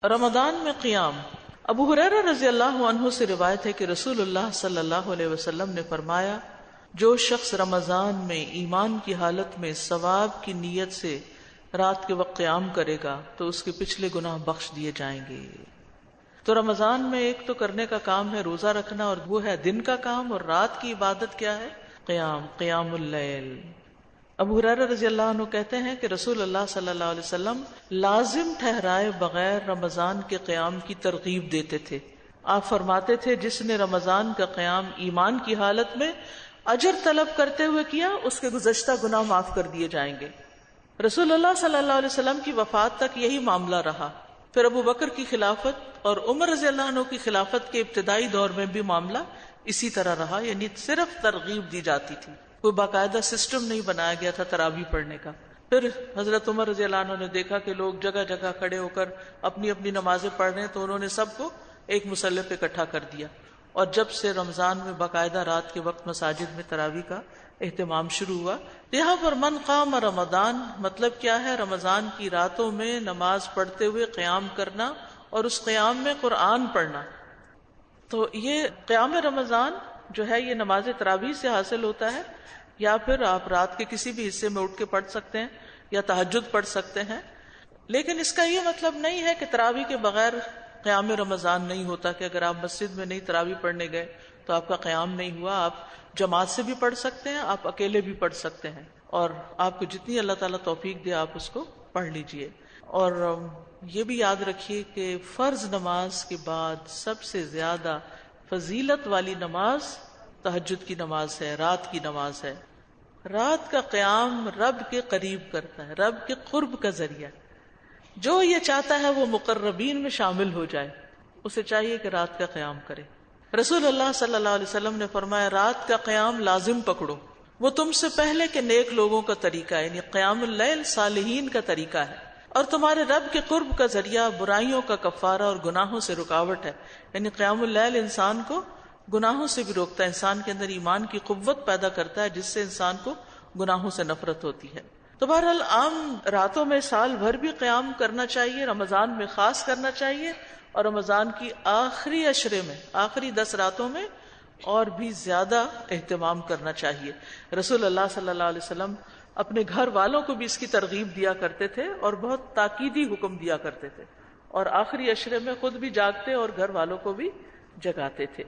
رمضان میں قیام۔ ابو ہریرہ رضی اللہ عنہ سے روایت ہے کہ رسول اللہ صلی اللہ علیہ وسلم نے فرمایا، جو شخص رمضان میں ایمان کی حالت میں ثواب کی نیت سے رات کے وقت قیام کرے گا تو اس کے پچھلے گناہ بخش دیے جائیں گے۔ تو رمضان میں ایک تو کرنے کا کام ہے روزہ رکھنا، اور وہ ہے دن کا کام، اور رات کی عبادت کیا ہے؟ قیام اللیل۔ ابو ہریرہ رضی اللہ عنہ کہتے ہیں کہ رسول اللہ صلی اللہ علیہ وسلم لازم ٹھہرائے بغیر رمضان کے قیام کی ترغیب دیتے تھے۔ آپ فرماتے تھے، جس نے رمضان کا قیام ایمان کی حالت میں اجر طلب کرتے ہوئے کیا، اس کے گزشتہ گناہ معاف کر دیے جائیں گے۔ رسول اللہ صلی اللہ علیہ وسلم کی وفات تک یہی معاملہ رہا۔ پھر ابو بکر کی خلافت اور عمر رضی اللہ عنہ کی خلافت کے ابتدائی دور میں بھی معاملہ اسی طرح رہا، یعنی صرف ترغیب دی جاتی تھی، کوئی باقاعدہ سسٹم نہیں بنایا گیا تھا تراویح پڑھنے کا۔ پھر حضرت عمر رضی اللہ عنہ نے دیکھا کہ لوگ جگہ جگہ کھڑے ہو کر اپنی اپنی نمازیں پڑھ رہے ہیں، تو انہوں نے سب کو ایک مصلی پہ اکٹھا کر دیا، اور جب سے رمضان میں باقاعدہ رات کے وقت مساجد میں تراویح کا اہتمام شروع ہوا۔ یہاں پر من قام رمضان مطلب کیا ہے؟ رمضان کی راتوں میں نماز پڑھتے ہوئے قیام کرنا اور اس قیام میں قرآن پڑھنا۔ تو یہ قیام رمضان جو ہے یہ نماز تراویح سے حاصل ہوتا ہے، یا پھر آپ رات کے کسی بھی حصے میں اٹھ کے پڑھ سکتے ہیں یا تہجد پڑھ سکتے ہیں۔ لیکن اس کا یہ مطلب نہیں ہے کہ تراویح کے بغیر قیام رمضان نہیں ہوتا، کہ اگر آپ مسجد میں نہیں تراویح پڑھنے گئے تو آپ کا قیام نہیں ہوا۔ آپ جماعت سے بھی پڑھ سکتے ہیں، آپ اکیلے بھی پڑھ سکتے ہیں، اور آپ کو جتنی اللہ تعالیٰ توفیق دے آپ اس کو پڑھ لیجئے۔ اور یہ بھی یاد رکھیے کہ فرض نماز کے بعد سب سے زیادہ فضیلت والی نماز تہجد کی نماز ہے، رات کی نماز ہے۔ رات کا قیام رب کے قریب کرتا ہے، رب کے قرب کا ذریعہ۔ جو یہ چاہتا ہے وہ مقربین میں شامل ہو جائے، اسے چاہیے کہ رات کا قیام کرے۔ رسول اللہ صلی اللہ علیہ وسلم نے فرمایا، رات کا قیام لازم پکڑو، وہ تم سے پہلے کے نیک لوگوں کا طریقہ ہے، یعنی قیام اللیل صالحین کا طریقہ ہے، اور تمہارے رب کے قرب کا ذریعہ، برائیوں کا کفارہ اور گناہوں سے رکاوٹ ہے۔ یعنی قیام اللیل انسان کو گناہوں سے بھی روکتا ہے، انسان کے اندر ایمان کی قوت پیدا کرتا ہے، جس سے انسان کو گناہوں سے نفرت ہوتی ہے۔ تو بہرحال عام راتوں میں سال بھر بھی قیام کرنا چاہیے، رمضان میں خاص کرنا چاہیے، اور رمضان کی آخری عشرے میں، آخری 10 راتوں میں اور بھی زیادہ اہتمام کرنا چاہیے۔ رسول اللہ صلی اللہ علیہ وسلم اپنے گھر والوں کو بھی اس کی ترغیب دیا کرتے تھے اور بہت تاکیدی حکم دیا کرتے تھے، اور آخری عشرے میں خود بھی جاگتے اور گھر والوں کو بھی جگاتے تھے۔